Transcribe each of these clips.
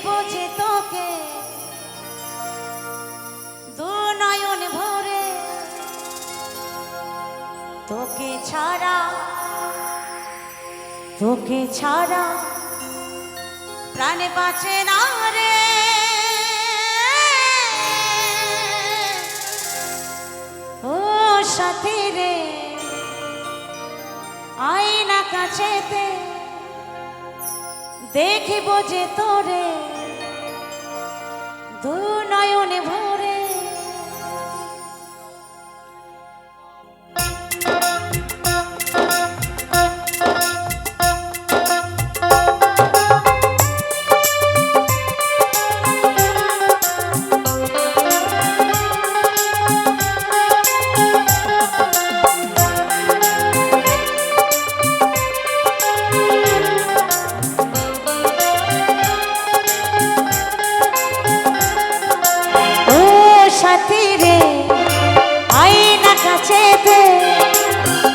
দেখবো যে তোকে দু নয়ন ভরে, তোকে ছাড়া প্রাণে বাঁচে না রে। ও সাথী রে, আয়না কাছেতে দেখিব যে তোরে দু নয়নে ভরে।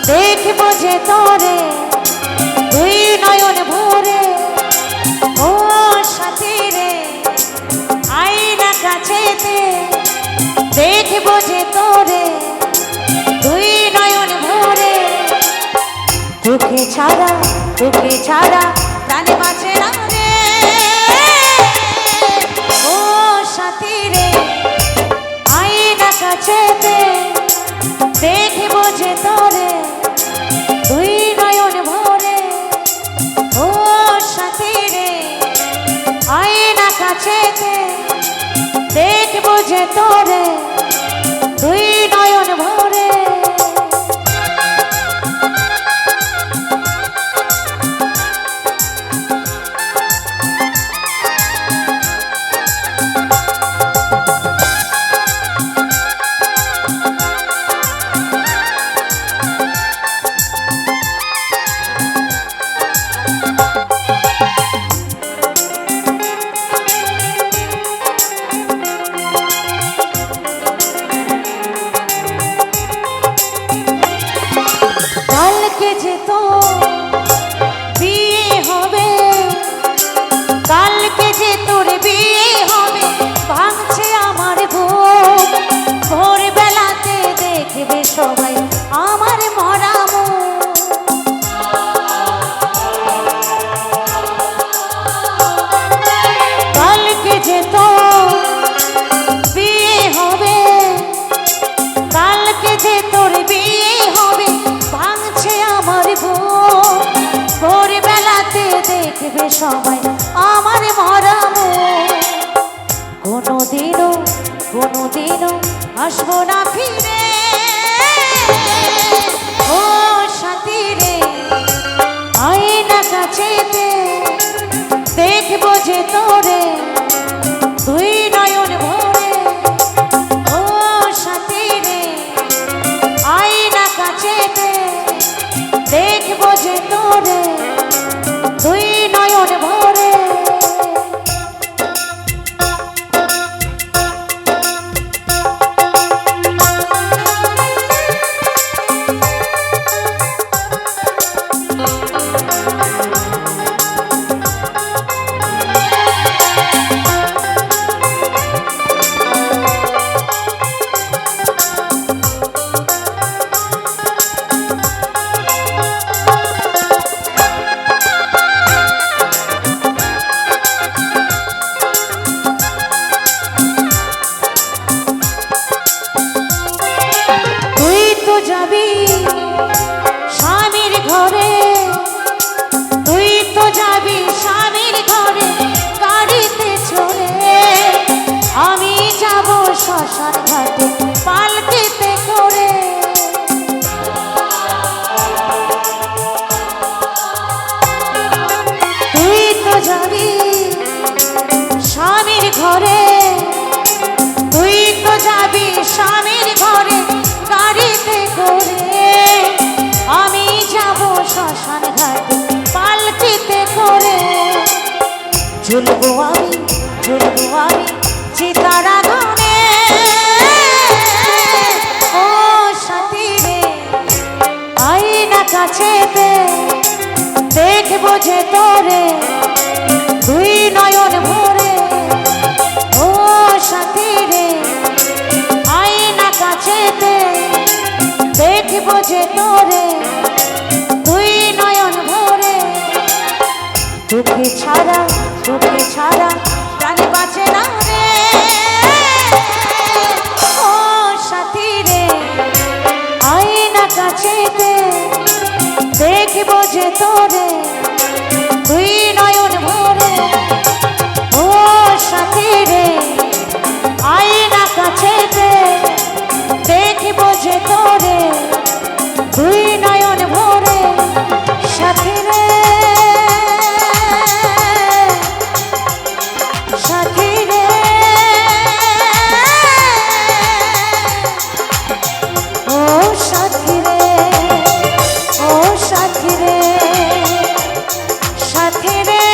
দেখবো যে তোরে দুই নয়ন ভরে। ও সাথী রে, আয়না কাছেতে দেখবো যে তোরে দুই নয়ন ভরে। তোকে ছাড়া প্রাণে বাঁচে না রে। ও সাথী রে, আয়না কাছেতে দেখবো যে তোরে দুই নয়ন ভরে। ও সাথী রে, আয়না কাছেতে দেখবো যে তোরে দুই নয়ন ভরে। কালকে যে তোর বিয়ে হবে, ভাঙছে আমার ঘুম। ভোরবেলাতে দেখবে সবাই আমার মরা মুখ। কালকে যে তোর বিয়ে হবে, কালকে যে তোর বিয়ে হবে, ভাঙছে আমার ঘুম। ভোরবেলাতে দেখবে সবাই আমার মরা মুখ। কোনোদিনও আসবো না ফিরে। ও সাথী রে, আয়না কাছেতে দেখবো যে তোরে দুই নয়ন ভরে। ও সাথী রে, আয়না কাছেতে দেখবো যে তোরে দুই নয়ন ভরে। যাবি স্বামীর ঘরে, তুই তো যাবি স্বামীর ঘরে গাড়িতে চড়ে। আমি যাব শ্মশান ঘাটে পালকিতে করে। তুই তো যাবি স্বামীর ঘরে, তুই তো যাবি স্বামীর ঘরে গাড়িতে করে। আমি যাব শ্মশান ঘাটে পালকিতে করে। ঝুলবো আমি চিতার আগুনে। ও সাথী রে, আয়না কাছেতে দেখবো যে তোরে দুই নয়ন ভরে। তোরে তুই নয়ন ভরে। তোকে ছাড়া প্রাণ বাঁচে না রে। ও সাথী রে আয় না কাছেতে, দেখব যে তোরে তুই নয়ন ভরে। ও সাথী রে আয় না কাছেতে, দেখব যে তোরে তুই নয়ন ভরে। সাথী রে সাথী রে ও সাথী রে ও সাথী রে সাথী রে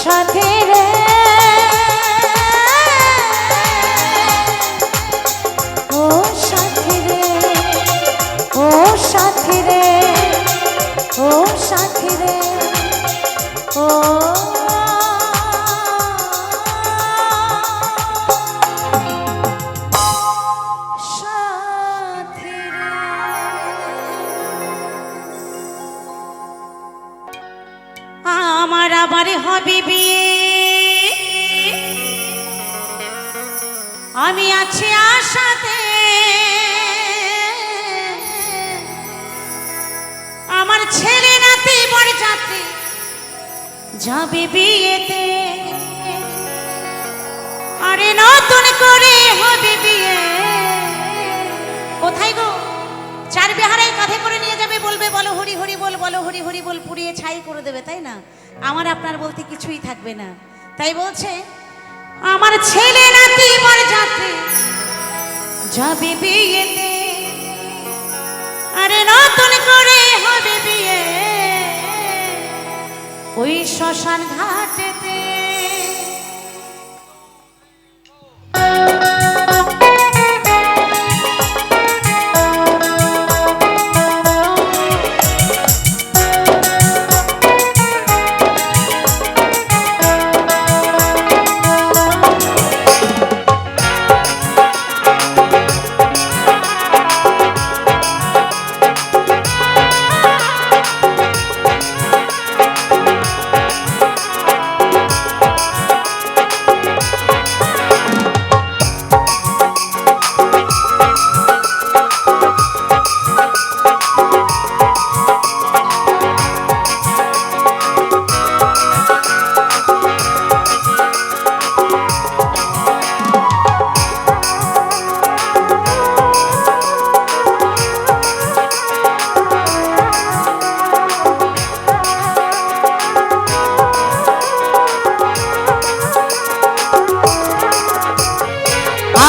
সাথী রে ও সাথী রে ও সাথী রে ও সাথী রে ও সাথী রে। আমার আবার হবে বিয়ে, আমি আছি আশাতে। আমার ছেলে নাতি বরযাত্রী যাবে বিয়েতে। আরে নতুন করে হবে বিয়ে। কোথায় গো? চার বিহারে কাঁধে করে নিয়ে যাবে, বলবে বলো হরি হরি বল, বলো হরি হরি বল, পুড়িয়ে ছাই করে দেবে, তাই না? আমার আপনার বলতে কিছুই থাকবে না। তাই বলছে আমার ছেলে নাতি বরযাত্রী যাবে বিয়েতে। আরে নতুন করে হবে বিয়ে ওই শ্মশান ঘাটেতে।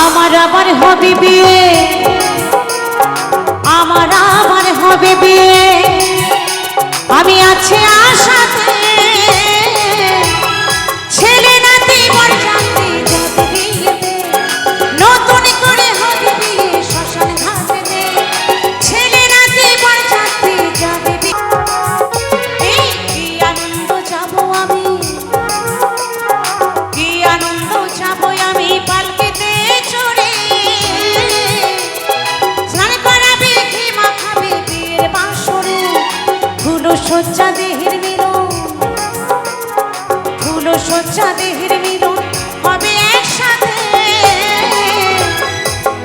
আমার আবার হবে বিয়ে, আমার আবার হবে বিয়ে, আমি আছি আশাতে। ছেলে নাতি বরযাত্রী যাবে বিয়েতে, নতুন করে হবে বিয়ে শ্মশান ঘাটেতে। ছেলে নাতি বরযাত্রী যাবে বিয়ে, এই কি আনন্দ যাব আমি, কি আনন্দ যাব আমি পালকিতে চড়ে। স্নান করাবে কি মাখাবে বিয়ের বাসরে, ফুল সজ্জা দেহের মিলন, ফুল সজ্জা দেহের মিলন হবে একসাথে।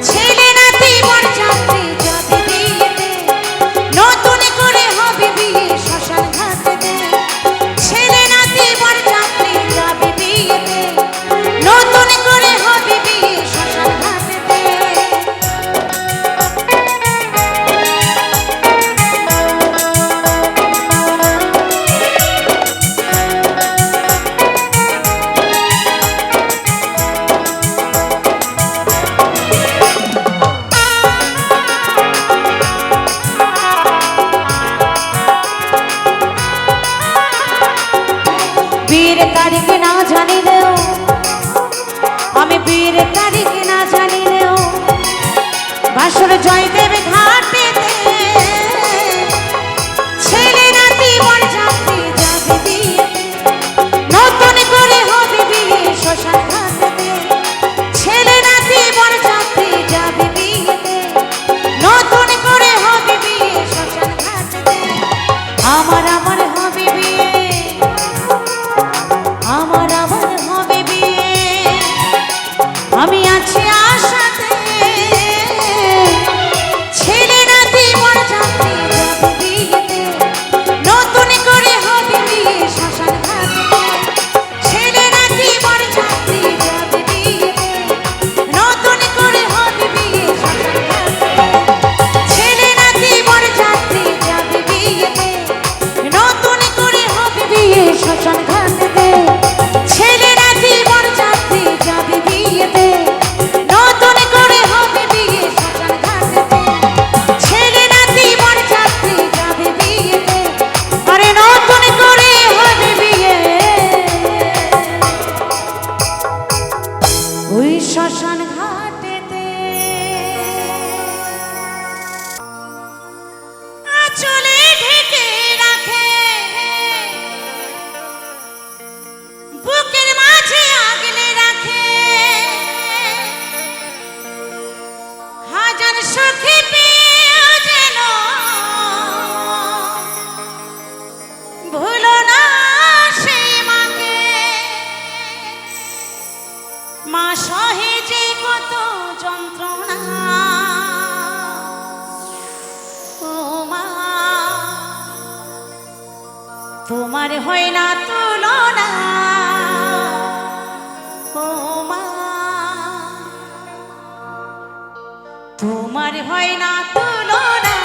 ছেলে নাতি বরযাত্রী যাবে বিয়েতে, নতুন করে হবে বিয়ে শ্মশান ঘাটেতে। ছেলে নাতি বরযাত্রী যাবে বিয়েতে, নতুন করে হবে বিয়ে শ্মশান ঘাটেতে। মা সহে যে কত যন্ত্রণা, ও মা তোমার হয় না তুলনা, ও মা তোমার হয় না তুলনা,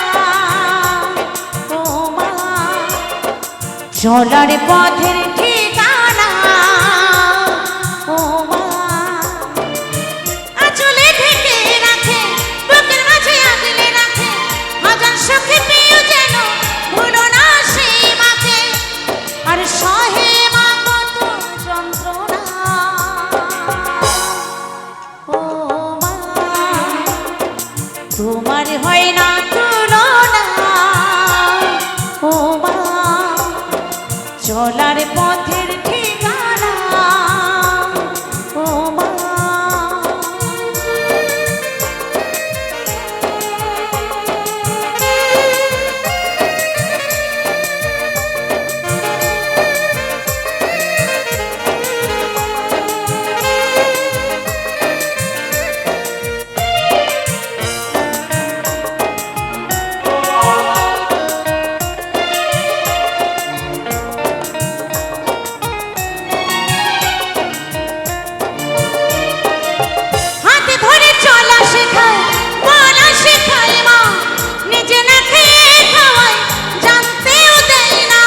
ও মা চলার পথের ঠিকানা, ও মা আঁচলে ঢেকে রাখে, বুকের মাঝে আগলে রাখে, হাজার সুখে পেয়েও যেন ভুলো না সেই মাকে, আর সহে মা কত যন্ত্রণা, ও মা তোমার হয় না তুলনা, ও মা চলার পথের ঠিকানা, ও মা হাতে ধরে চলা শেখায়, বলা শেখায় মা, নিজে না খেয়ে খাওয়ায়, জানতেও দেয় না,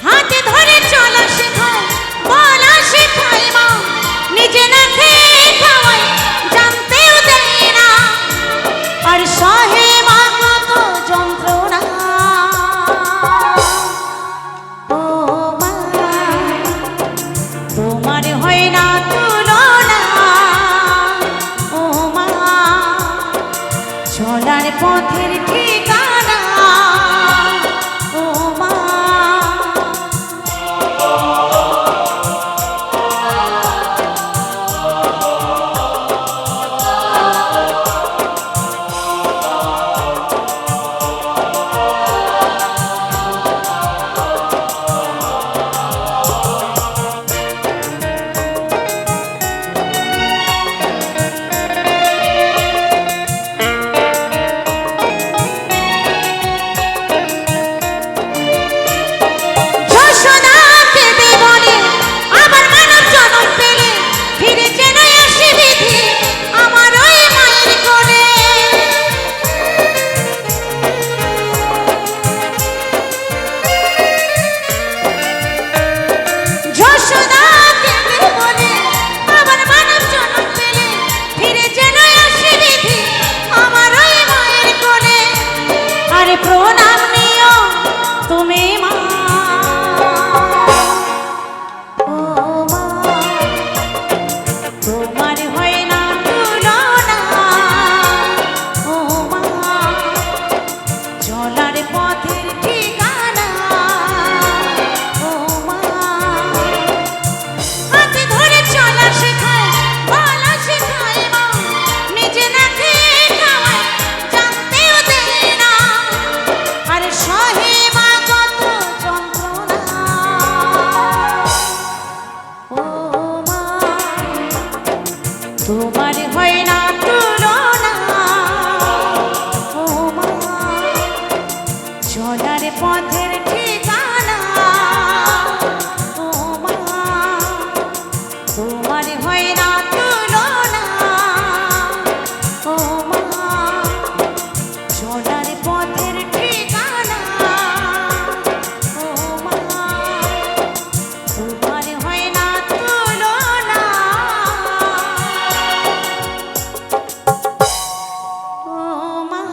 হাতে ধরে চলা শেখায়, বলা শেখায় মা, নিজে না খেয়ে খাওয়ায়, জানতেও দেয় না, আর সহে মা কত যন্ত্রণা, ও মা তোমার হয় না তুলনা, ও মা চলার পথের ঠিকানা, ও মা যশোদাকে দেবনে আবার মানব জন্ম পেলে, ফিরে যেন আসে বিধি আমার ওই মায়ের কোলে, যশোদাকে দেবনে আবার মানব জন্ম পেলে, ফিরে যেন আসে বিধি আমার ওই মায়ের কোলে, আরে প্রণাম নিও তুমি মা, ও মা তোমার হয় না তুলনা, ও মা চলার পথের ঠিকানা, ও মা হাতে ধরে চলা শেখায়, বলা শেখায় মা, নিজে না খেয়ে খাওয়ায়, জানতেও দেয় না, আর সহে মা কত যন্ত্রণা, ও মা তোমার হয় না তুলনা, ও মা চলার পথের ঠিকানা, ও মা তোমার হয় না তুলনা, ও মা চলার পথের ঠিকানা, ও মা তোমার হয় না তুলনা, ও মা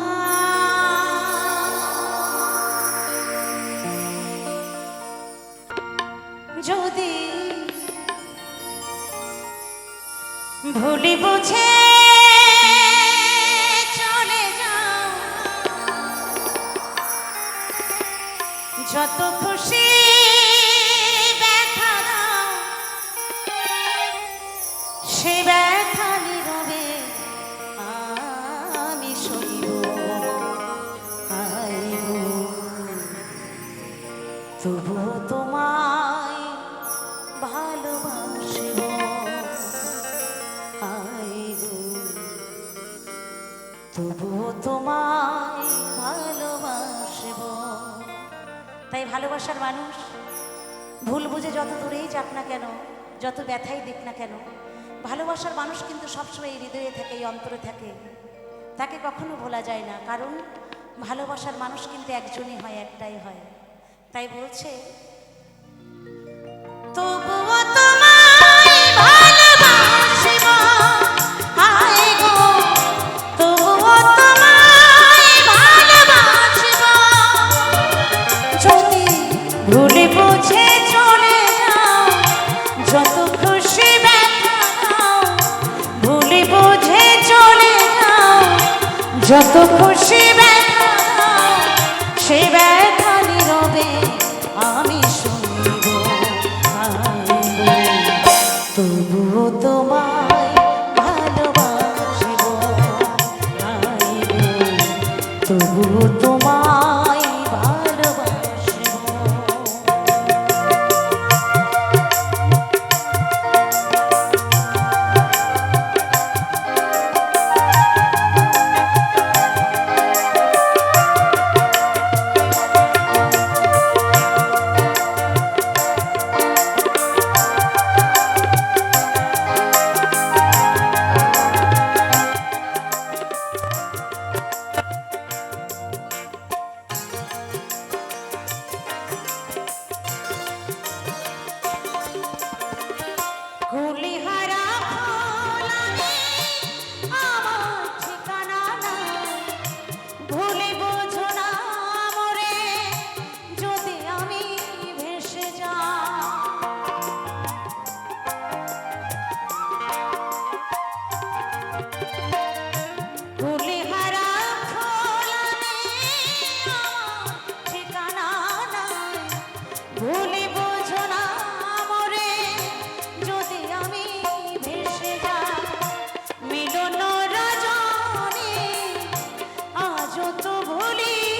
যদি ভুলি বুঝে চলে যাও, যত খুশি ব্যথা দাও, সে ব্যথা নীরবে আমি সইব, আইব তবুও তোমায় ভালোবাসব আই গো, তবুও তোমায় ভালোবাসব। তাই ভালোবাসার মানুষ ভুল বুঝে যত দূরেই যাক না কেন, যত ব্যথাই দিক না কেন, ভালোবাসার মানুষ কিন্তু সবসময় হৃদয়ে থাকে, এই অন্তরে থাকে, তাকে কখনো ভোলা যায় না। কারণ ভালোবাসার মানুষ কিন্তু একজনই হয়, একটাই হয়। তাই বলছে তবুও তোমায় ভালোবাসব আই গো, তবুও তোমায় ভালোবাসব। যদি ভুলে বুঝে চলে যাও, যত খুশি ব্যথা দাও, ভুলে বুঝে চলে যাও, যত খুশি ব্যথা দাও, সে ব্যথা নীরবে আমি শুনব তবুও তোমায় ভালোবাসব আই গো, তবুও তোমায় ভালোবাসব। কুলিহারা ফুলানে আমার ঠিকানা নাই, ভুলে বোঝো না মরে যদি আমি ভেসে যাই। কুলিহারা ফুলানে আমার ঠিকানা নাই, ভুলে বোঝো না মরে যদি আমি ভেসে যাই। মিলন রজনী আজও তো ভুলিনি,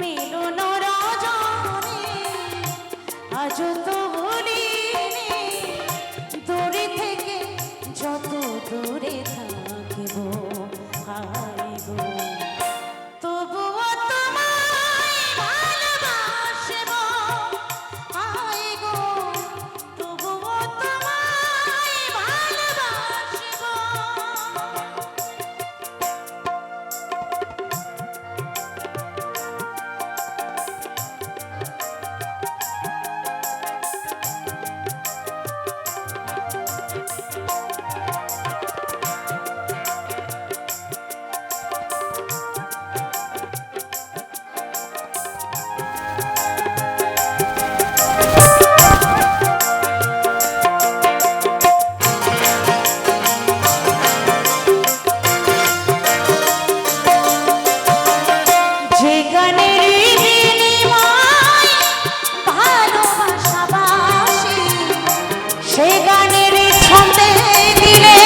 মিলন রজনী আজও তো ভুলিনি, দূরে থেকে যত দূরে থাকিব আই গো, তবুও তোমায় ভালোবাসব আই গো, তবুও তোমায় ভালোবাসব। যে গানের বিনিময়ে ভালোবাসাবাসি, সে গানের ছন্দে দিলে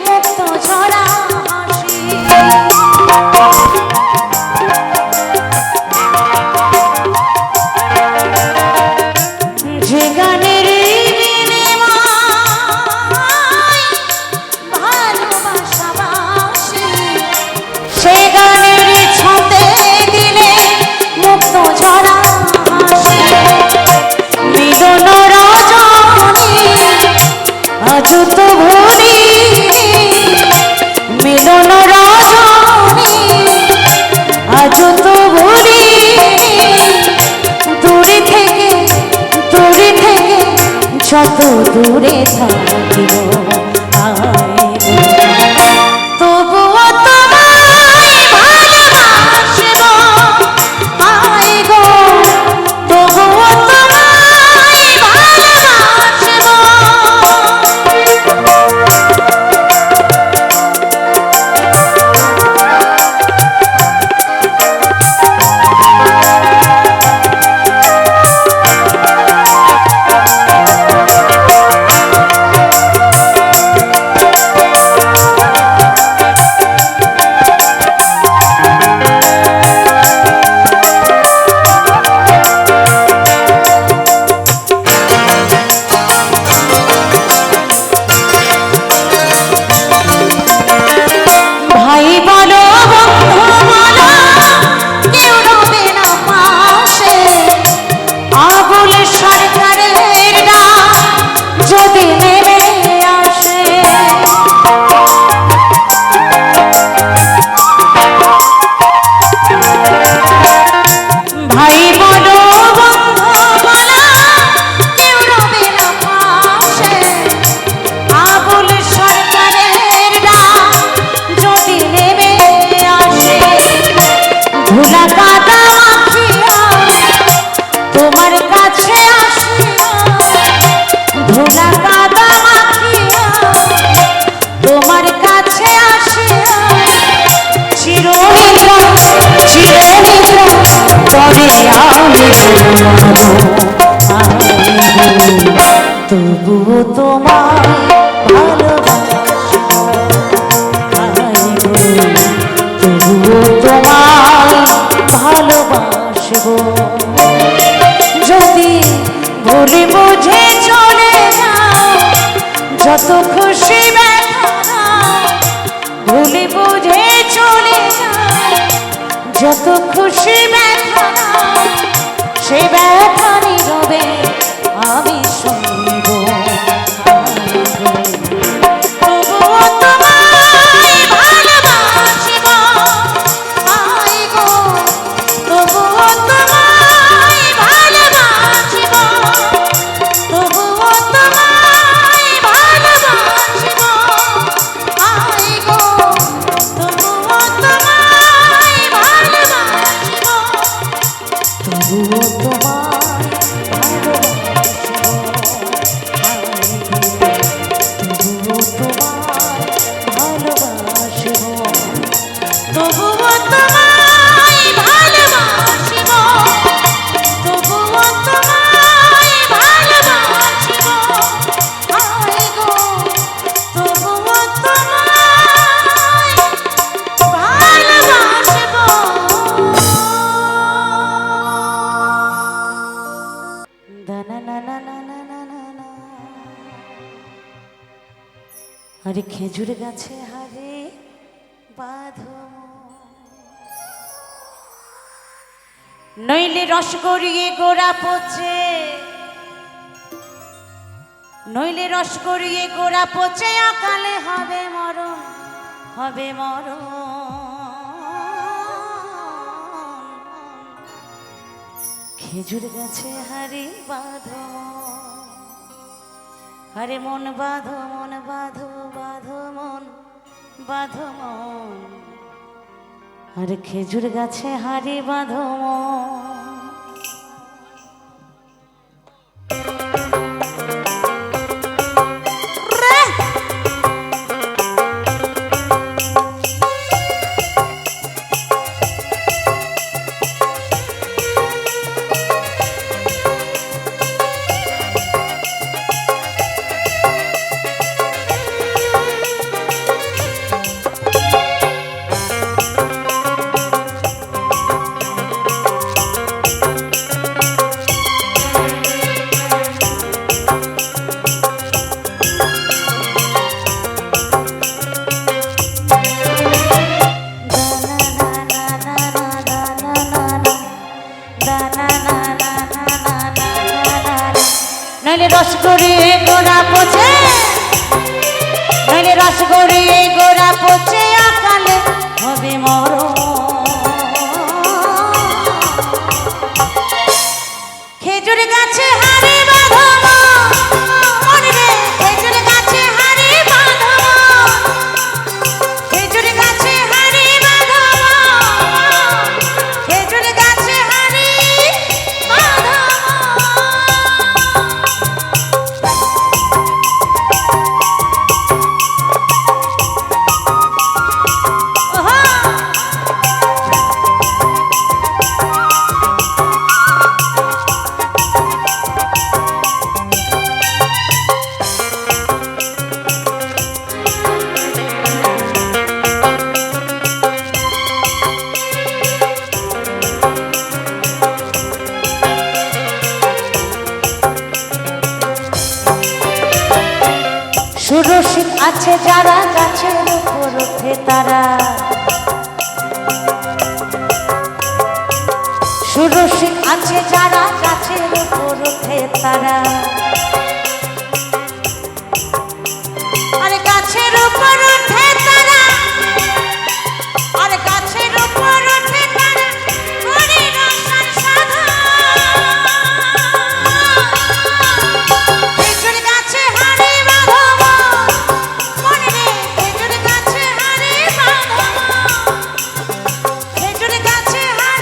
মুক্ত ঝরা হাসি। যে গানের বিনিময়ে ভালোবাসাবাসি, সে গানের ছন্দে দিলে মুক্ত ঝরা হাসি। মিলন রজনী আজও তো ভুলিনি, মিলন রজনী আজও তো ভুলিনি, দূরে থেকে যত দূরে থাকিব আই গো, তবুও তোমায় ভালোবাসব আই গো, তবুও তোমায় ভালোবাসব। ধুলা কাদা মাখিয়া তোমার কাছে আসিয়া, ধুলা কাদা মাখিয়া তোমার কাছে আসিয়া, চিরনিদ্রা চিরনিদ্রা তবে আমি তবুও তোমার ভালোবাসি, তবুও তোমার ভালোবাসব। যদি ভুলে বুঝে চলে যাও যত খুশি ব্যথা, ভুলে বুঝে চলে যাও যত খুশি ব্যথা, সে ব্যথা নীরবে আমি শুনব। তবুও তোমায় ভালোবাসিব, আই গো, তবুও তোমায় ভালোবাসিব, তবুও তোমায় ভালোবাসিব, আই গো, তবুও তোমায় ভালোবাসিব, তবুও তোমায় আরে খেজুর গাছে হারে বাঁধো, নইলে রস গড়িয়ে গোড়া পচে, নইলে রস গড়িয়ে গোড়া পচে অকালে হবে মরণ, হবে মরণ। খেজুর গাছে হারে বাঁধো, আরে মন বাঁধো, মন বাঁধো, বাঁধো মন, বাঁধো মন, আরে খেজুর গাছে হারি বাঁধো মন। নইলে রস গড়িয়ে গোড়া পচে, নইলে রস গড়িয়ে গোড়া পচে অকালে হবে মরণ। খেজুর গাছে হারে বাঁধো মন রে, খেজুর গাছে হারে বাঁধো, খেজুর গাছে হারে বাঁধো, খেজুর গাছে হারে বাঁধো। সুরসিক আছে যারা গাছের উপর ওঠে তারা, সুরসিক আছে যারা গাছের উপর ওঠে তারা, আরে গাছের উপর ওঠে তারা, আরে গাছের উপর ওঠে তারা, করে রসার সাধা। খেজুর গাছে হারে বাঁধো মন রে, খেজুর গাছে হারে বাঁধো, খেজুর গাছে হারে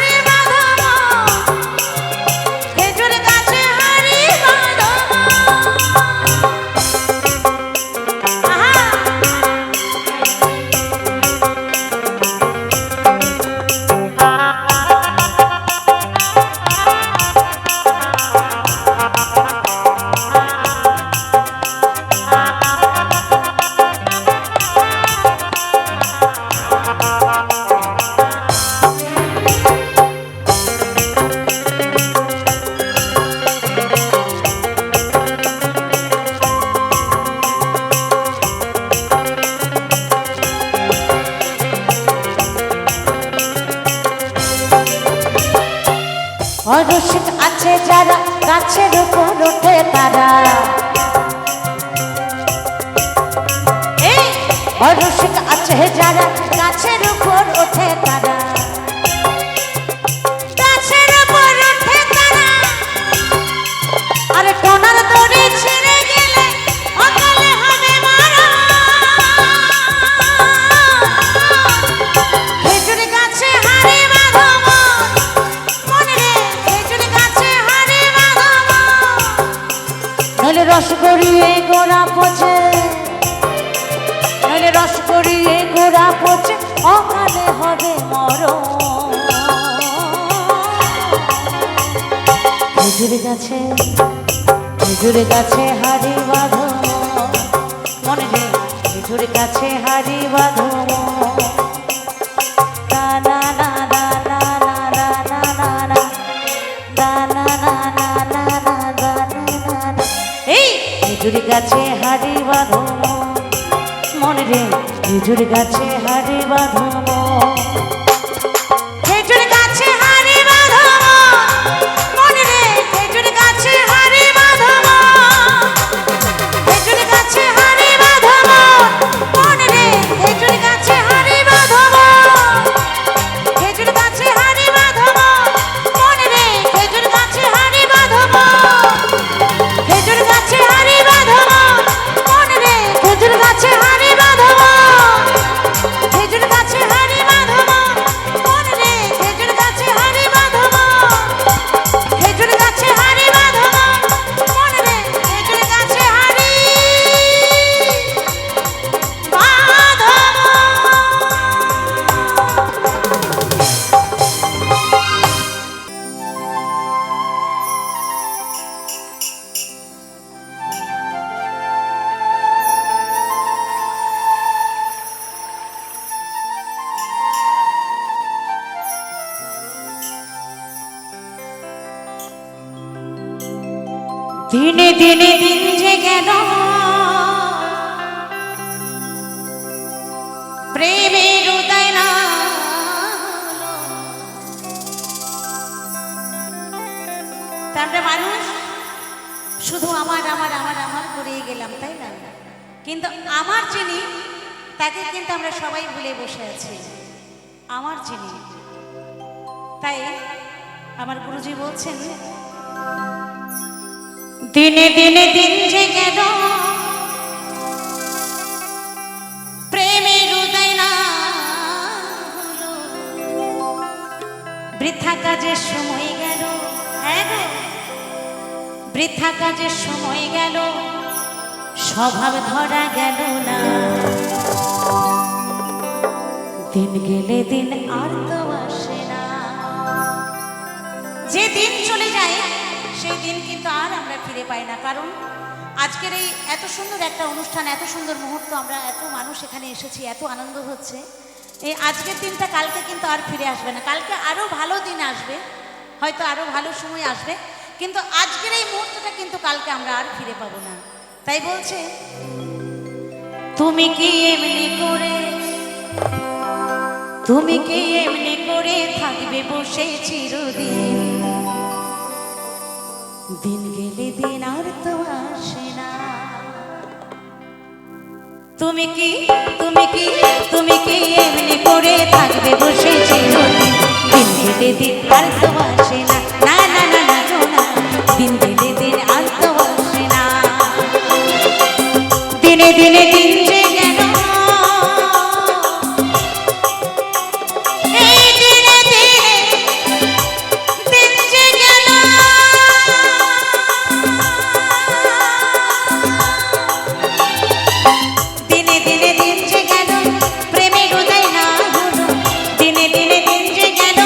অরসিক আছে যারা গাছের উপর ওঠে তারা, অরসিক আছে যারা গাছের উপর ওঠে তারা, গাছের উপর ওঠে তারা। আর টোনার দড়ি ছিঁড়ে গেলে অকালে হবে মারা। খেজুর গাছে হাড়ি বাঁধো মন রে, খেজুর গাছে হাড়ি বাঁধো নইলে রস গড়িয়ে গোড়া পচে, নইলে রস গড়িয়ে গোড়া পচে অকালে হবে মরণ। খেজুর গাছে, খেজুর গাছে হাড়ি বাঁধো মনে রে, খেজুর গাছে হাড়ি বাঁধো। এই খেজুর গাছে হাড়ি বাঁধো মনে রে, খেজুর গাছে হাড়ি বাঁধো। খেজুর গাছে হাড়ি বাঁধো মনে রে, খেজুর গাছে হাড়ি বাঁধো। খেজুর গাছে হাড়ি বাঁধো মনে রে, খেজুর গাছে হাড়ি বাঁধো। খেজুর গাছে হাড়ি বাঁধো মনে রে, খেজুর গাছে হাড়ি বাঁধো। খেজুর গাছে হাড়ি বাঁধো মনে রে, খেজুর গাছে হাড়ি বাঁধো। খেজুর গাছে হাড়ি বাঁধো মনে রে, খেজুর গাছে হাড়ি বাঁধো। খেজুর গাছে হাড়ি বাঁধো মনে রে, খেজুর গাছে হাড়ি বাঁধো। দিনে দিনে দিন যে গেল প্রেমের উদয় না, তারপরে মানুষ শুধু আমার আমার আমার আমার করেই গেলাম, তাই না? কিন্তু আমার যিনি, তাকে কিন্তু আমরা সবাই ভুলে বসে আছি, আমার যিনি। তাই আমার গুরুজি বলছেন, দিনে দিনে দিন যে গেল প্রেমের উদয় না হলো, বৃথা কাজের সময় গেল। হ্যাঁ গো, বৃথা কাজের সময় গেল, স্বভাব ধরা গেল না। দিন গেলে দিন আর তো আসে না। যে দিন চলে যায় সেই দিন কিন্তু আর আমরা ফিরে পাই না। কারণ আজকের এই এত সুন্দর একটা অনুষ্ঠান, এত সুন্দর মুহূর্ত, আমরা এত মানুষ এখানে এসেছি, এত আনন্দ হচ্ছে। এই আজকের দিনটা কালকে কিন্তু আর ফিরে আসবে না। কালকে আরও ভালো দিন আসবে, হয়তো আরও ভালো সময় আসবে, কিন্তু আজকের এই মুহূর্তটা কিন্তু কালকে আমরা আর ফিরে পাবো না। তাই বলছে, তুমি কি এমনি করে, তুমি কি এমনি করে থাকবে বসে চিরদিন, দিন গেলে দিন আর তো আসে না। তুমি কি, তুমি কি, তুমি কি এমনি করে থাকবে বসে চিরদিন, দিন গেলে দিন আর তো আসে না। না না না না না, দিন গেলে দিন আর তো আসে না। দিনে দিনে দিন যে গেল, এই দিনে দিনে দিন যে গেল, দিনে দিনে দিন যে গেল প্রেমের উদয় না হলো, দিনে দিনে দিন যে গেল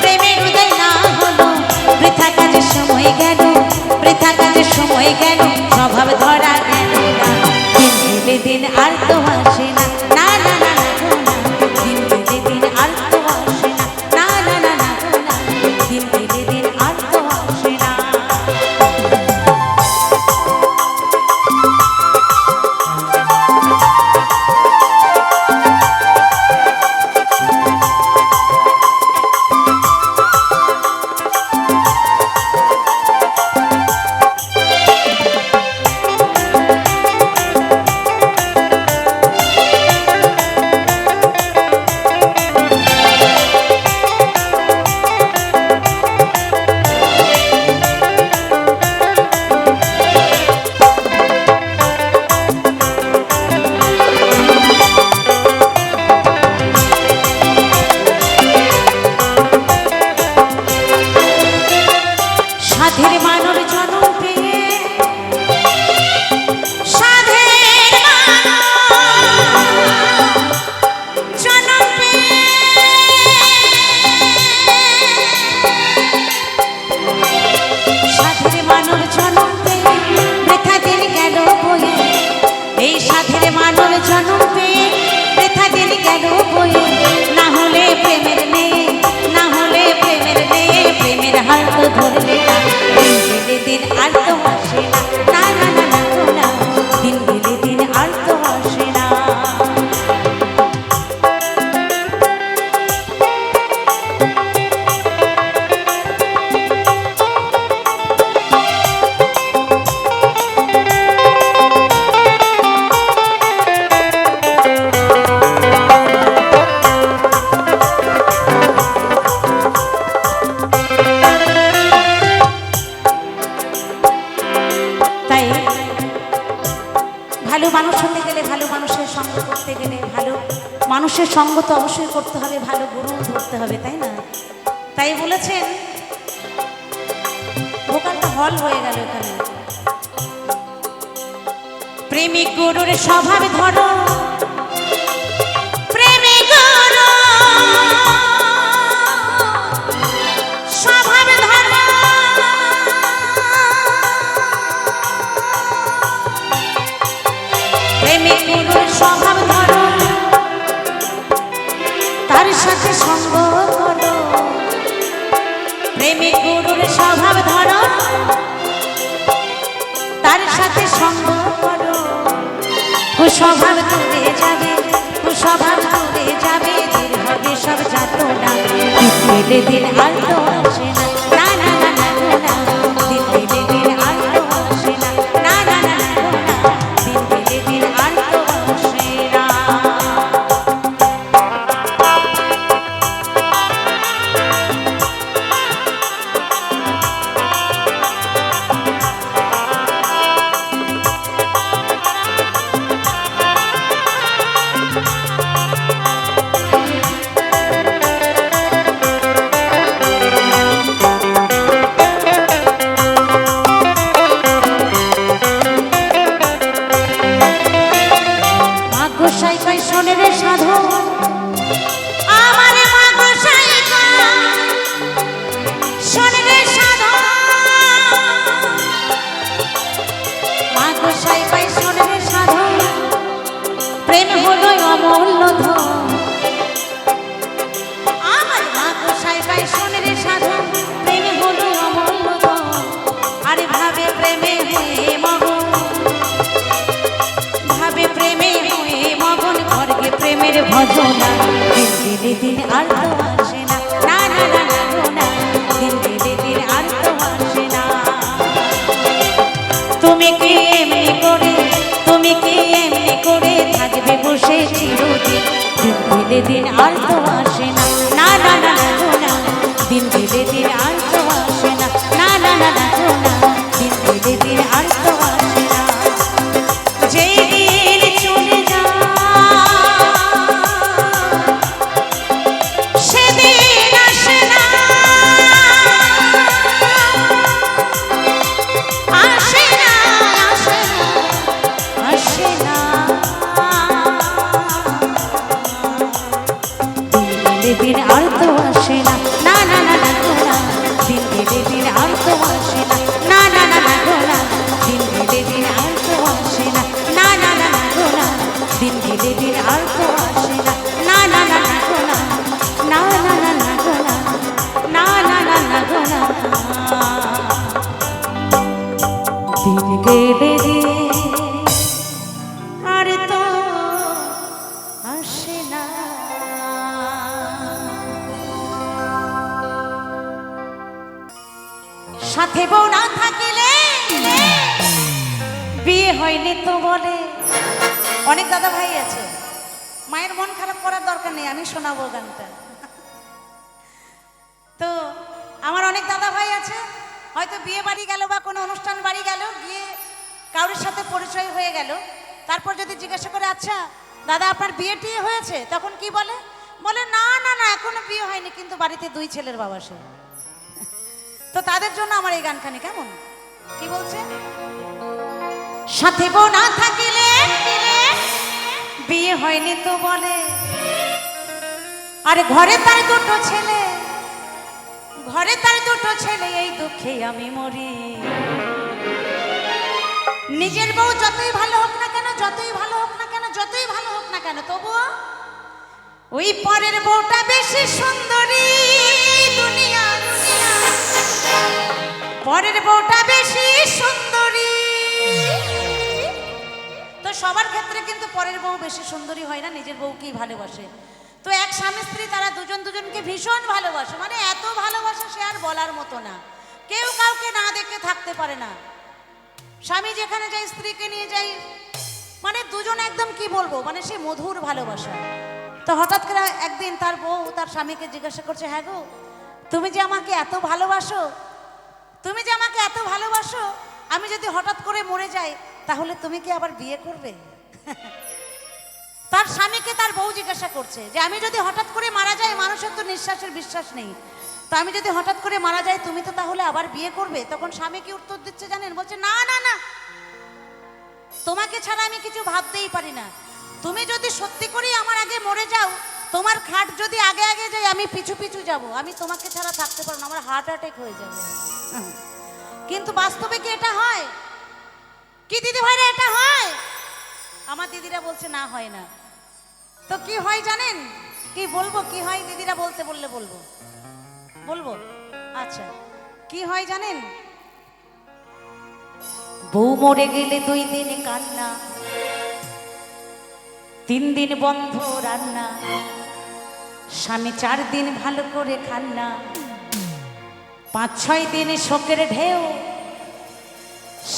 প্রেমের উদয় না হলো, বৃথা কাজের সময় গেল, বৃথা কাজের সময় গেল, স্বভাব ধরা গেল না। দিন গেলে দিন ধরলে না, দিন গেলে দিন আর তো আসে না, না না না না গো না, দিন গেলে দিন আর তো আসে না। তাই ভালো মানুষ হতে গেলে, ভালো মানুষের সঙ্গ করতে গেলে, ভালো মানুষের সঙ্গ তো অবশ্যই করতে হবে, ভালো গুরু ধরতে হবে, তাই না? তাই বলেছেন, ভোকালটা হল হয়ে গেল এখানে। প্রেমিক গুরুর স্বভাব ধরো, প্রেমিক গুরু স্বভাব ধরো, প্রেমিক গুরুর স্বভাব ধরো, তার সাথে সঙ্গ করো। প্রেমিক গুরুর স্বভাব ধরো, তার সাথে সঙ্গ করো। কুস্বভাব দূরে যাবে, কুস্বভাব দূরে যাবে, দূর হবে সব যাতনা, দিন গেলে দিন আর তো আসে না, না না না না গো না, দিন গেলে দিন আর তো আসে না, না না না না গো না, দিন গেলে দিন আর তো আসে না। গোসাই কই শোনে রে সাধু, আমার মা গোসাই শোনে রে সাধু, মা গোসাই কই শোনে রে সাধু, প্রেম হলো অমূল্য ধন। আমার মা গোসাই কই শোনে রে সাধু, প্রেম হলো অমূল্য ধন। আরে ভাবে প্রেমে হয়ে মগন, ভাবে প্রেমে হয়ে মগন, করগে প্রেমের ভজনা, দিন গেলে দিন আর তো আসে না, না না না না গো না, দিন গেলে দিন আর তো আসে না। তুমি কি এমনি করে, তুমি কি এমনি করে থাকবে বসে চিরদিন, দিন গেলে দিন আর তো আসে না, না না না না গো না, দিন গেলে দিন আর তো আসে না, না না না না গো না, দিন গেলে দিন আর তো আসে না। যেই দিন চলে যায় সেদিন আসে না, আসে না, আসে না, আসে না। দিন গেলে দিন আর তো আসে না, না না না না গো না, দিন গেলে দিন আর তো আসে না, না না না না গো না, দিন গেলে দিন আর তো আসে না, না না না না গো না, দিন গেলে দিন আর তো আসে না, না না না না গো না, না না না না গো না, না না না না গো না, দিন গেলে দিন আর তো আসে না। সাথে বউ না থাকিলে বিয়ে হয়নি তো বলে। অনেক দাদা ভাই আছে, মায়ের মন খারাপ করার দরকার নেই, আমি শোনাবো গানটা। তো আমার অনেক দাদা ভাই আছে, হয়তো বিয়ে বাড়ি গেল বা কোনো অনুষ্ঠান বাড়ি গেল, গিয়ে কারোর সাথে পরিচয় হয়ে গেল, তারপর যদি জিজ্ঞাসা করে আচ্ছা দাদা আপনার বিয়ে টিয়ে হয়েছে, তখন কি বলে, বলে না না না এখনো বিয়ে হয়নি, কিন্তু বাড়িতে 2 ছেলের বাবা সে। তো তাদের জন্য আমার এই গানখানি কেমন, কি বলছে? সাথে বউ না থাকিলে বিয়ে হয়নি তো বলে, আরে ঘরে তার 2 ছেলে, ঘরে তার 2 ছেলে, এই দুঃখে আমি মরি। নিজের বউ যতই ভালো হোক না কেন, যতই ভালো হোক না কেন, যতই ভালো হোক না কেন, তবুও ওই পরের বউটা বেশি সুন্দরী। দুনিয়া পরের বউটা বেশি সুন্দরী। তো সবার ক্ষেত্রে কিন্তু পরের বউ বেশি সুন্দরী হয় না, নিজের বউকেই ভালোবাসে। তো এক স্বামী স্ত্রী তারা দুজন দুজনকে ভীষণ ভালোবাসে, মানে এত ভালোবাসে সে আর বলার মতো না। কেউ কাউকে না দেখে থাকতে পারে না। স্বামী যেখানে যায় স্ত্রীকে নিয়ে যায়, মানে দুজন একদম কি বলবো, মানে সে মধুর ভালোবাসা। তো হঠাৎ করে একদিন তার বউ তার স্বামীকে জিজ্ঞাসা করছে, হ্যাঁ গো, তুমি যে আমাকে এত ভালোবাসো, তুমি যে আমাকে এত ভালোবাসো, আমি যদি হঠাৎ করে মরে যাই তাহলে তুমি কি আবার বিয়ে করবে? তার স্বামীকে তার বউ জিজ্ঞাসা করছে যে আমি যদি হঠাৎ করে মারা যাই, মানুষের তো নিঃশ্বাসের বিশ্বাস নেই, তো আমি যদি হঠাৎ করে মারা যাই তুমি তো তাহলে আবার বিয়ে করবে? তখন স্বামী কি উত্তর দিচ্ছে জানেন? বলছে, না না না, তোমাকে ছাড়া আমি কিছু ভাবতেই পারি না। তুমি যদি সত্যি করেই আমার আগে মরে যাও, তোমার খাট যদি আগে আগে যাই, আমি পিছু পিছু যাব, আমি তোমাকে ছাড়া থাকতে পারবো না, আমার হার্ট অ্যাটাক হয়ে যাবে। কিন্তু বাস্তবে কি এটা হয়? কি দিদি ভাইরা এটা হয়? আমার দিদিরা বলছে না, হয় না। তো কি হয় জানেন? কি বলবো কি হয়? দিদিরা বলতে বললে বলবো, বলবো। আচ্ছা, কি হয় জানেন? বউ মরে গেলে 2 দিন কান্না, 3 দিন বন্ধ রান্না, স্বামী 4 দিন ভালো করে খান্না, 5-6 দিন শোকের ঢেউ,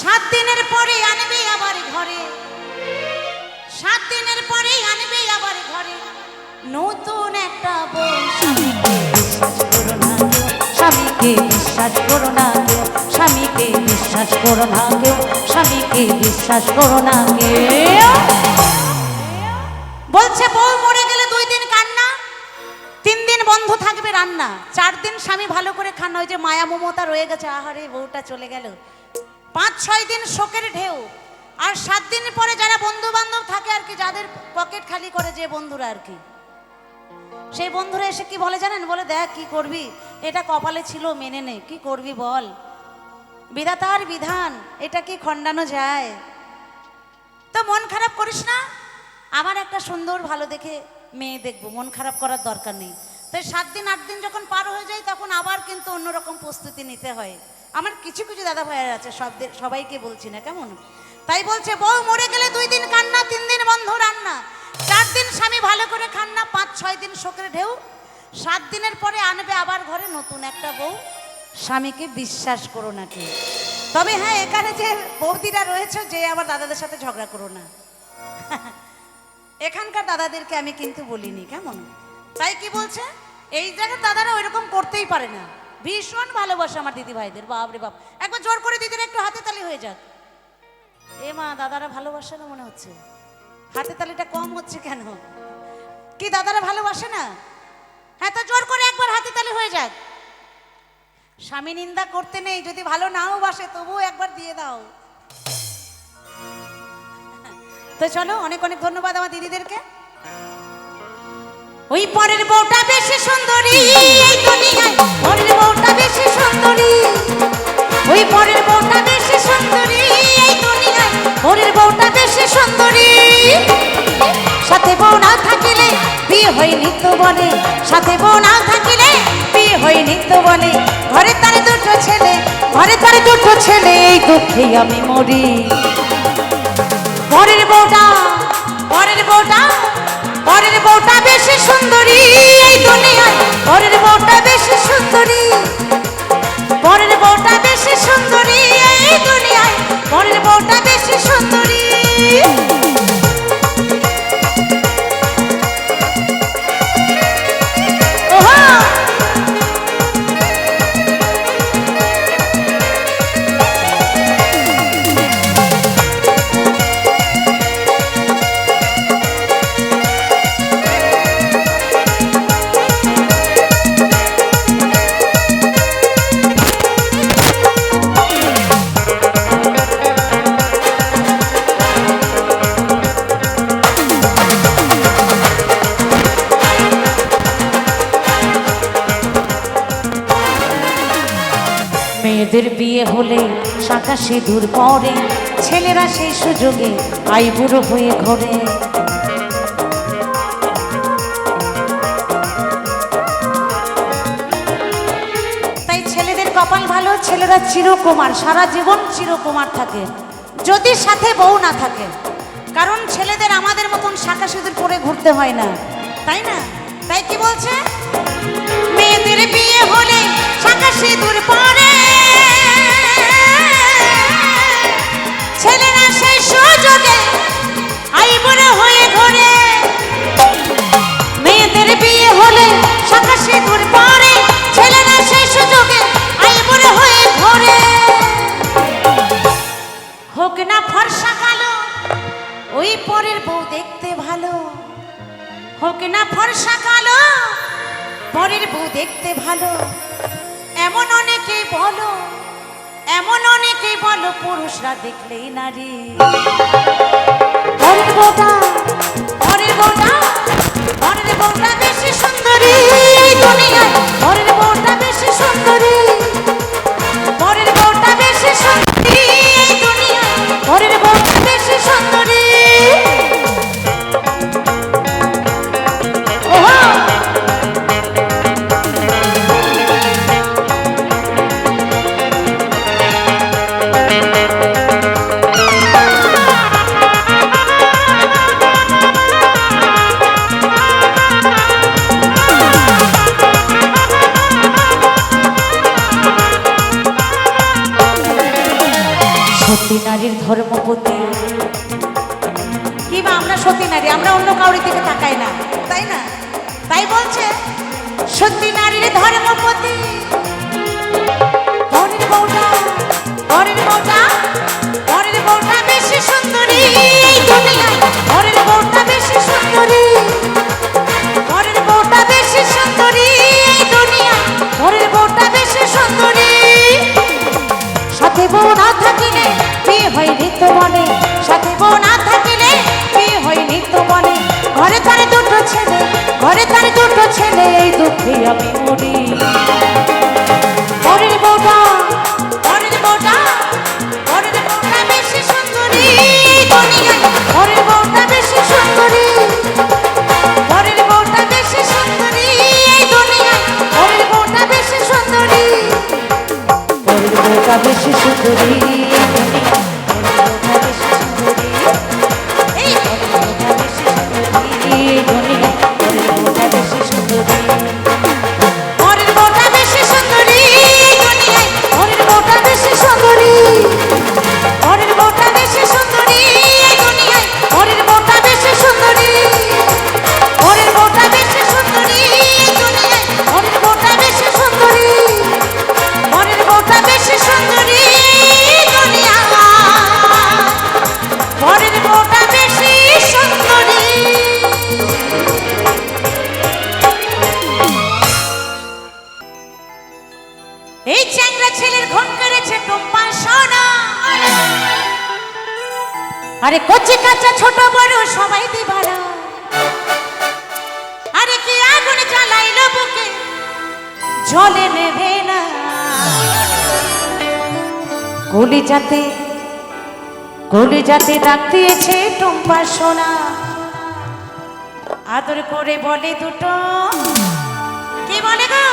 7 দিনের পরে আনবে আবার ঘরে, 7 দিনের পরে আনবে আবার ঘরে নতুন একটা বউ। স্বামীকে বিশ্বাস করো না কেউ, স্বামীকে বিশ্বাস করো না কেউ, স্বামীকে বিশ্বাস করো না কেউ। বলছে বউ মরে গেলে 2 দিন কান্না, 3 দিন বন্ধ থাকবে রান্না, 4 দিন স্বামী ভালো করে খান্না, ওই যে মায়া মমতা রয়ে গেছে, আহারে বউটা চলে গেল, 5-6 দিন শোকের ঢেউ, আর 7 দিন পরে যারা বন্ধু বান্ধব থাকে আর কি, যাদের পকেট খালি করে যে বন্ধুরা আর কি, সেই বন্ধুরা এসে কি বলে জানেন? বলে, দেখ কি করবি, এটা কপালে ছিল, মেনে নে, কি করবি বল, বিধাতার বিধান, এটা কি খণ্ডানো যায়? তো মন খারাপ করিস না, আমার একটা সুন্দর ভালো দেখে মেয়ে দেখবো, মন খারাপ করার দরকার নেই। তো 7 দিন 8 দিন যখন পার হয়ে যায়, তখন আবার কিন্তু অন্যরকম প্রস্তুতি নিতে হয়। আমার কিছু কিছু দাদা ভাইয়ের আছে, সবাইকে বলছি না, কেমন? তাই বলছে বউ মরে গেলে 2 দিন কান্না, 3 দিন বন্ধ রান্না, 4 দিন স্বামী ভালো করে খান্না, 5-6 দিন শোকের ঢেউ, 7 দিনের পরে আনবে আবার ঘরে নতুন একটা বউ। স্বামীকে বিশ্বাস করো না কেউ। তবে হ্যাঁ, এখানে যে বৌদিরা রয়েছে, যে আবার দাদাদের সাথে ঝগড়া করো না। এখানকার দাদাদেরকে আমি কিন্তু বলিনি, কেমন? তাই কি বলছে, এই জায়গার দাদারা ওইরকম করতেই পারে না, ভীষণ ভালোবাসে আমার দিদি ভাইদের। বাপ রে বাপ, একবার জোর করে দিদির একটু হাতে তালি হয়ে যাক। এ মা, দাদারা ভালোবাসে না মনে হচ্ছে, হাতে তালিটা কম হচ্ছে কেন? কি দাদারা ভালোবাসে না? হ্যাঁ, তো জোর করে একবার হাতে তালি হয়ে যাক। স্বামী নিন্দা করতে নেই, যদি ভালো নাও বাসে তবুও একবার দিয়ে দাও। তো চলো, অনেক অনেক ধন্যবাদ আমার দিদিদেরকে। ওই পরের বউটা বেশি সুন্দরী এই দুনিয়ায়, পরের বউটা বেশি সুন্দরী, ওই পরের বউটা বেশি সুন্দরী এই দুনিয়ায়, পরের বউটা বেশি সুন্দরী। সাথে বউ না থাকিলে বিয়ে হয়নি তো বলে, সাথে বউ না থাকিলে বিয়ে হয়নি তো বলে, ঘরে তার 2টো ছেলে, ঘরে তার 2টো ছেলে, এই দুঃখে আমি মরি। পরের বউটা, পরের বউটা, পরের বউটা বেশি সুন্দরী এই দুনিয়ায়, পরের বউটা বেশি সুন্দরী, পরের বউটা বেশি সুন্দরী এই দুনিয়ায়, পরের বউটা বেশি সুন্দরী। মেয়েদের বিয়ে হলে শাঁখা সিঁদুর পরে, ছেলেরা সেই সুযোগে আইবুড়ো হয়ে ঘরে। তাই ছেলেদের কপাল ভালো, ছেলেরা চিরকুমার, সারা জীবন চিরকুমার থাকে, যদি সাথে বউ না থাকে। কারণ ছেলেদের আমাদের মতন শাঁখা সিঁদুর পরে ঘুরতে হয় না, তাই না? তাই কি বলছে, মেয়েদের বিয়ে হলে শাঁখা সিঁদুর পরে, ছেলেরা সেই সুযোগে আইবুড়ো হয়ে ঘোরে। মেয়েদের বিয়ে হলে শাঁখা সিঁদুর পরে, ছেলেরা সেই সুযোগে আইবুড়ো হয়ে ঘোরে। হোক না ফর্সা কালো, ওই পরের বউ দেখতে ভালো। হোক না ফর্সা কালো, পরের বউ দেখতে ভালো। এমন অনেকেই বলো, এমন অনেকেই বলো, পুরুষরা দেখলেই নারী। পরের বউটা, পরের বউটা, পরের বউটা বেশি সুন্দরী এই দুনিয়ায়। পরের বউটা বেশি সুন্দরী, পরের বউটা বেশি সুন্দরী এই দুনিয়ায়। পরের বউটা বেশি সুন্দরী। সতী নারীর ধর্মপতি, কিংবা আমরা সতী নারী, আমরা অন্য কাউরি দিকে তাকাই না, তাই না? তাই বলছে সতী নারীর ধর্মপতি। পরের বউটা, পরের বউটা, পরের বউটা বেশি সুন্দরী এই দুনিয়ায়। পরের বউটা বেশি সুন্দরী, পরের বউটা বেশি সুন্দরী এই দুনিয়ায়। পরের বউটা বেশি সুন্দরী। সাথে বউ না থাকিলে বিয়ে হয় নিত্য বনে, সাথে বউ না থাকিলে বিয়ে হয় নিত্য বনে। ঘরে তার দুটো ছেলে, ঘরে তার দুটো ছেলে, এই দুঃখে আমি মরি। পরের বউটা, পরের বউটা, পরের বউটা বেশি সুন্দরী এই দুনিয়ায়। পরের বউটা বেশি সুন্দরী, পরের বউটা বেশি সুন্দরী এই দুনিয়ায়। পরের বউটা বেশি সুন্দরী, পরের বউটা বেশি সুন্দরী। এই চ্যাংড়া ছেলের ঘন করেছে টুম্পা সোনা। আরে কচি কাঁচা ছোট বড় সবাই দিবানা। আরে কি আগুন জ্বালাইলো বুকে, জ্বলে নেবে না। কলিজাতে, কলিজাতে ডাক দিয়েছে টুম্পা সোনা। আদর করে বলে দুটো, কি বলে গো,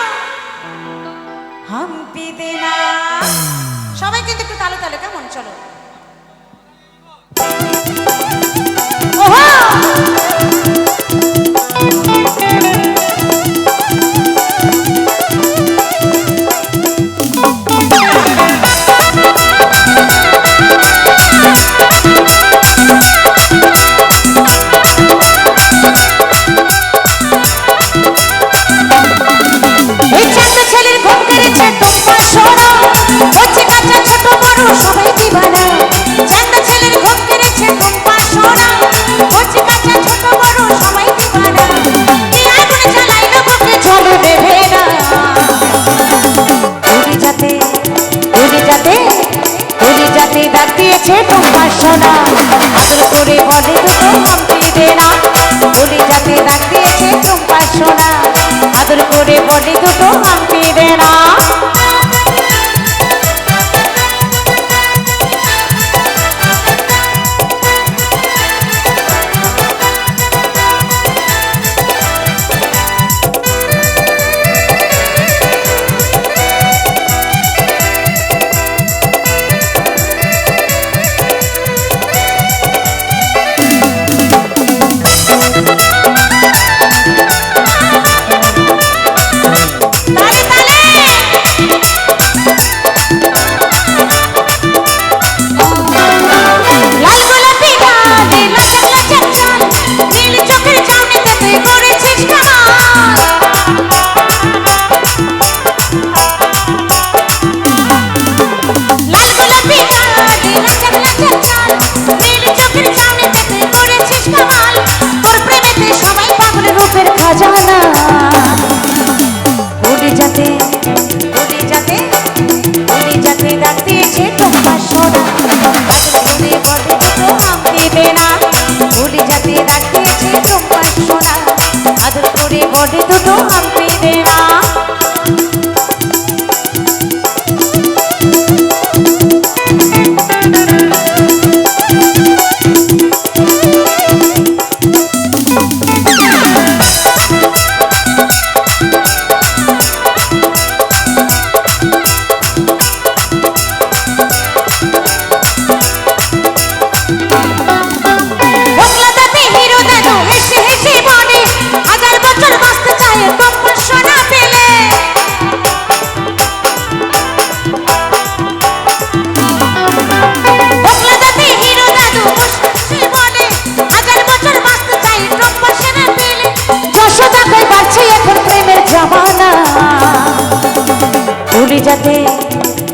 হাম্পি দেনা। সবাই কিন্তু একটু তালে তালে, কেমন? চলো। যাতে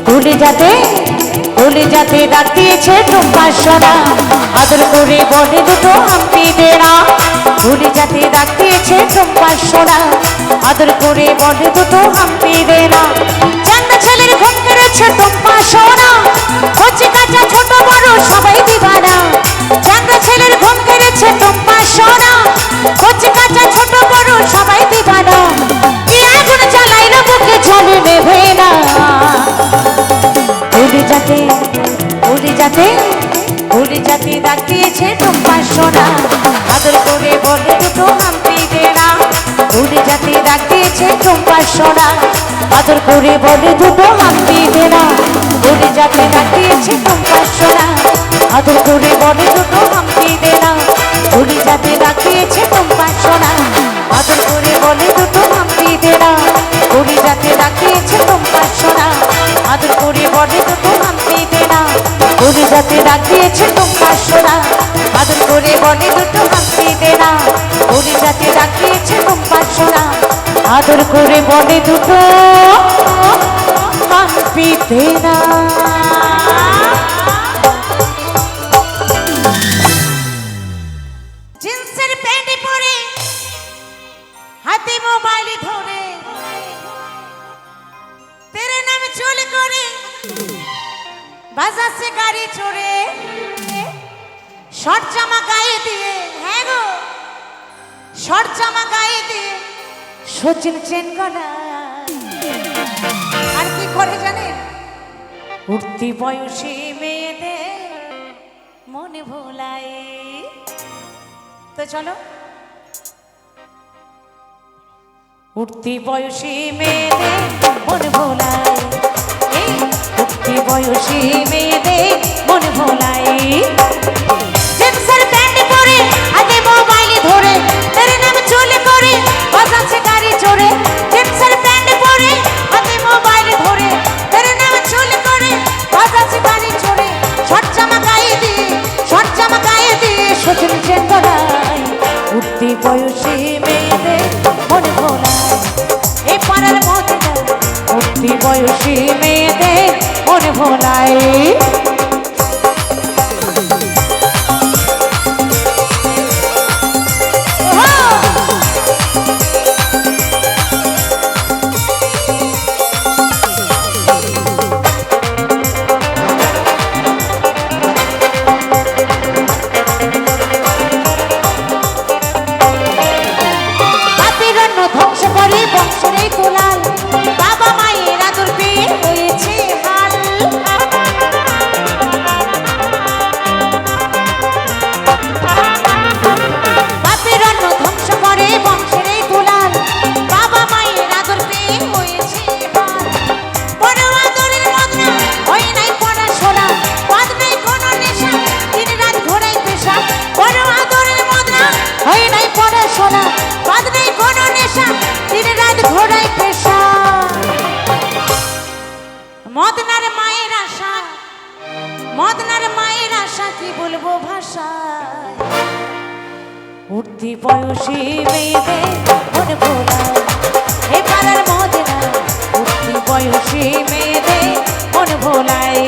ভুলে যাতে ভুলে যাতে ডাক দিয়েছে টুম্পা সোনা আদর করে বলে দুটো হাম্পি দে না ভুলে যাতে ডাক দিয়েছে টুম্পা সোনা আদর করে বলে দুটো হাম্পি দে না চান্দা ছেলের ঘুম কেড়েছে টুম্পা সোনা কচি কাঁচা ছোট বড় সবাই দিবানা চান্দা ছেলের ঘুম কেড়েছে টুম্পা সোনা কচি কাঁচা ছোট বড় সবাই দিবানা কি আগুন জ্বালাইলো বুকে জ্বলে নেবে না ভুলে যাতে ভুলে যাতে ভুলে যাতে ডাক দিয়েছে টুম্পা সোনা আদর করে বলে দুটো হাম্পি দে না ভুলে যাতে ডাক দিয়েছে টুম্পা সোনা আদর করে বলে দুটো হাম্পি দে না ভুলে যাতে ডাক দিয়েছে টুম্পা সোনা আদর করে বলে দুটো হাম্পি দে না ভুলে যাতে ডাক দিয়েছে টুম্পা সোনা আদর করে বলে দুটো হাম্পি দে না ভুলে যাতে ডাক দিয়েছে টুম্পা সোনা আদর করে বলে দুটো হাম্পি দে না ভুলে যাতে ডাক দিয়েছে টুম্পা সোনা আদর করে বলে দুটো হাম্পি দে না ভুলে যাতে ডাক দিয়েছে টুম্পা সোনা আদর করে বলে দুটো হাম্পি দে না জিন্সের প্যান্ট পরে হাতে মোবাইল ধরে তেরে নামে চলে করে বাজাচ্ছে গাড়ি চড়ে শর্ট জামা গায়ে দিয়ে হ্যাঁ গো শর্ট জামা গায়ে দিয়ে সচিন চেন গলা আর কি করে জানে উঠতি বয়সী মেয়েদের মনে ভোলায় তো চলো উঠতি বয়সী মেয়েদের মন ভোলায় এই উঠতি বয়সী মেয়েদের মন ভোলায় জিন্সের প্যান্ট পরে হাতে মোবাইল ধরে তেরে নাম চলে করে বাজাচ্ছে গাড়ি চড়ে জিন্সের প্যান্ট পরে হাতে মোবাইল ধরে তেরে নাম চলে করে বাজাচ্ছে গাড়ি চড়ে শর্ট জামা গায়ে দিয়ে সচিন চেন গলায় উঠতি বয়সী মেয়েদের মন ভোলায় এই পাড়ার মধ্যে উঠতি বয়সী মেয়েদের মন ভোলায় মদনার মায়ের আশা কি বলবো ভাষায় উঠতি বয়সী মেয়েদের মন ভোলায় এই পাড়ার মদনা উঠতি বয়সী মেয়েদের মন ভোলায়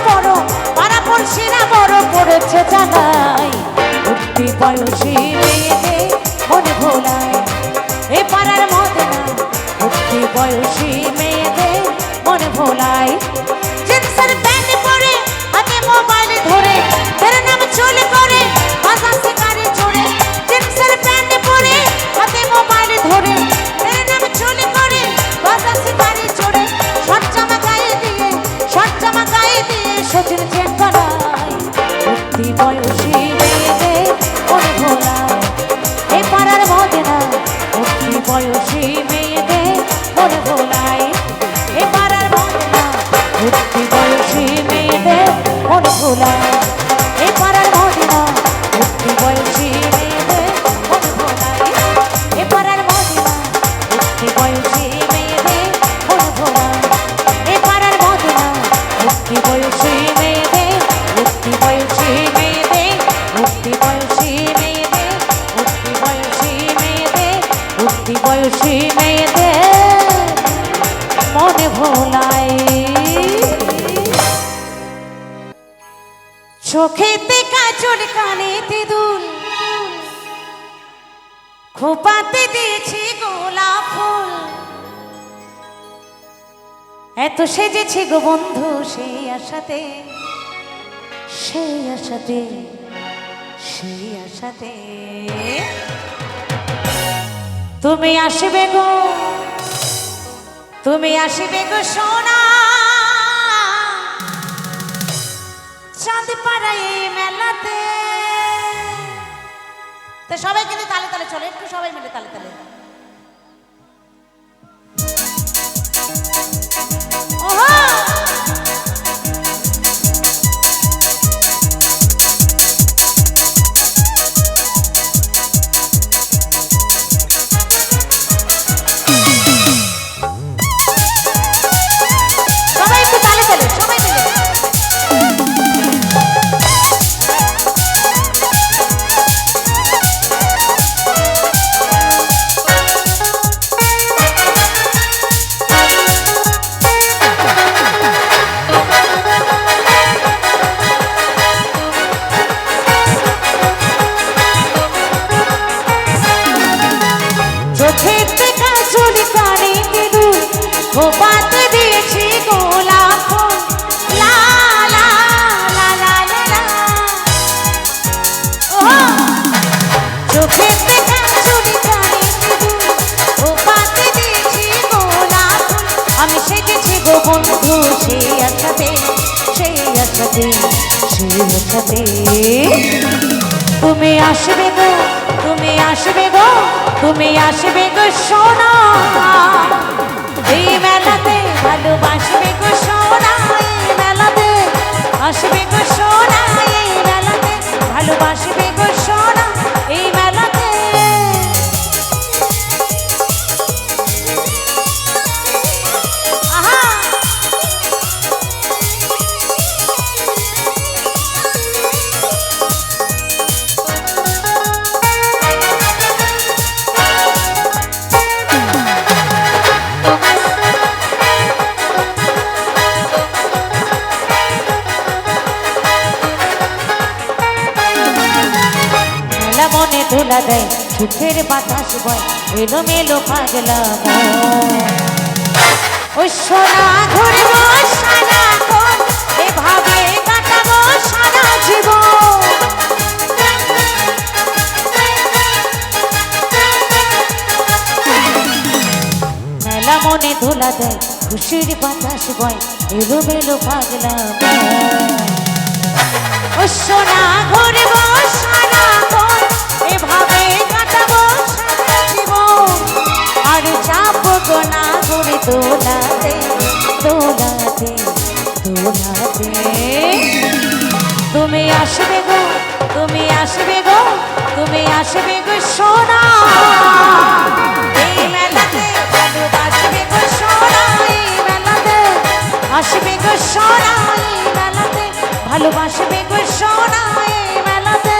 বড় পাড়া পড়শিরা বড় করেছে জানাই উঠতি বয়সী মেয়েকে মনে ভোলায় এ পাড়ার মধ্যে না উঠতি বয়সী মেয়েদের মনে ভোলায় জিন্সের প্যান্ট পরে হাতে মোবাইল ধরে তেরে নাম চলে করে বাজাচ্ছে গাড়ি চড়ে জিন্সের প্যান্ট পরে হাতে মোবাইল ধরে তেরে নাম চলে করে বাজাচ্ছে গাড়ি চড়ে শর্ট জামা গায়ে দিয়ে সচিন চেঙ্গলায় উঠতি বয়সী মেয়েদের মনে ভোলায় এ পাড়ার মধ্যে না উঠতি বয়সী মেয়েদের মনে ভোলায় এ পাড়ার মধ্যে না উঠতি বয়সী মেয়েদের মনে ভোলায় এ পাড়ার মধ্যে না উঠতি বয়সী মেয়েদের মনে ভোলায় এ পাড়ার মধ্যে না উঠতি বয়সী মেয়েদের মনে ভোলায় এ পাড়ার মধ্যে না উঠতি বয়সী মেয়েদের উঠতি বয়সী মেয়েদের উঠতি বয়সী মেয়েদের উঠতি বয়সী মেয়েদের উঠতি বয়সী মেয়েদের মনে ভোলায় চোখেতে কাজল কানেতে দুল খোপাতে দিয়েছি গোলাপ ফুল এত সেজেছি গো বন্ধু সেই আশাতে সেই আশাতে সেই আশাতে তুমি আসবে গো সোনা চাঁদ পাড়ায় মেলাতে তো সবাই কিন্তু তালে তালে চলে একটু সবাই মিলে তালে তালে সবাই একটু তালে তালে সবাই মিলে চোখেতে কাজল কানেতে দুল খোপাতে দিয়েছি গোলাপ ফুল লা লা লা লা লা লা ও চোখেতে কাজল কানেতে দুল খোপাতে দিয়েছি গোলাপ ফুল আমি সেজেছি গো বন্ধু সেই আশাতে সেই আশাতে সেই আশাতে তুমি আসবে গো তুমি আসবে গো তুমি আসবে গো সোনা এই মেলাতে ভালোবাসবে গো সোনা এই মেলাতে আসবে গো সোনা এই মেলাতে ভালোবাসবে গো সোনা এই মেলাতে আহা মনে ধুলা দেয় সুখের বাতাস বয় এলো মেলো পাগলা ওই সোনা ঘুরবো সারা কোন এভাবে কাটাবো সারা জীবন মেলা মনে ধুলা দেয় খুশির বাতাস বয় এলো মেলো পাগলা ওই সোনা ঘুরবো সারা কোন এভাবে কাটাবো সারা জীবন আর চাপবো না ঘুরে দোলাতে দোলাতে দোলাতে তুমি আসবে গো তুমি আসবে গো তুমি আসবে গো সোনা এই মেলাতে ভালোবাসবে গো সোনা এই মেলাতে আসবে গো সোনা এই মেলাতে ভালোবাসবে গো সোনা এই মেলাতে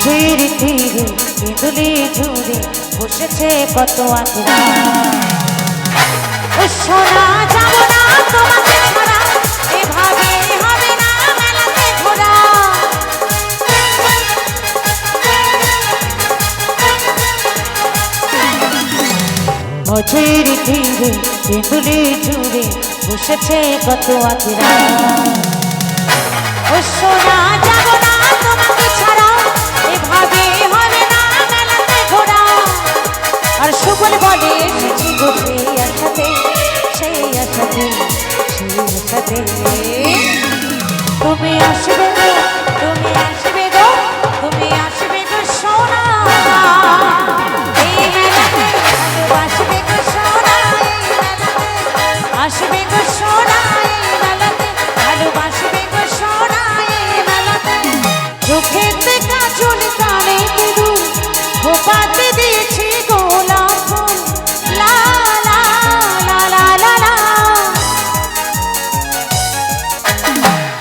মজুরি তীরে কেঁদুলি জুড়ে বসেছে কত আঁকড়া। ও সোনা যাব না তোমাকে ছাড়া, এভাবে হবে না মেলাতে ঘোরা। মজুরি তীরে কেঁদুলি জুড়ে বসেছে কত আঁকড়া। ও সোনা যাব না তোমাকে ছাড়া, এভাবে হবে না মেলাতে ঘোরা। আর সুবল বলে এসেছি গো সেই আশাতে, সেই আশাতে, সেই আশাতে। তুমি আসবে গো, তুমি আসবে গো, তুমি আসবে গো সোনা এই মেলাতে। ভালোবাসবে গো সোনা এই মেলাতে, আসবে গো সোনা এই মেলাতে, ভালোবাসবে গো সোনা এই মেলাতে। চোখেতে কাজল কানে সিঁদুর, খোপাতে দিয়েছি গোলাপ ফুল। লা লা লা লা লা লা।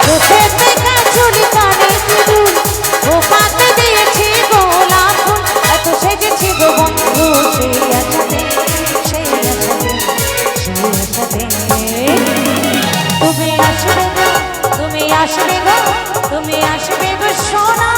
চোখেতে কাজল কানে সিঁদুর, খোপাতে দিয়েছি গোলাপ ফুল। এত সেজেছি গো বন্ধু সেই আশাতে, সেই আশাতে, সেই আশাতে। তুমি আসবে গো, তুমি আসবে গো, তুমি আসবে গো সোনা।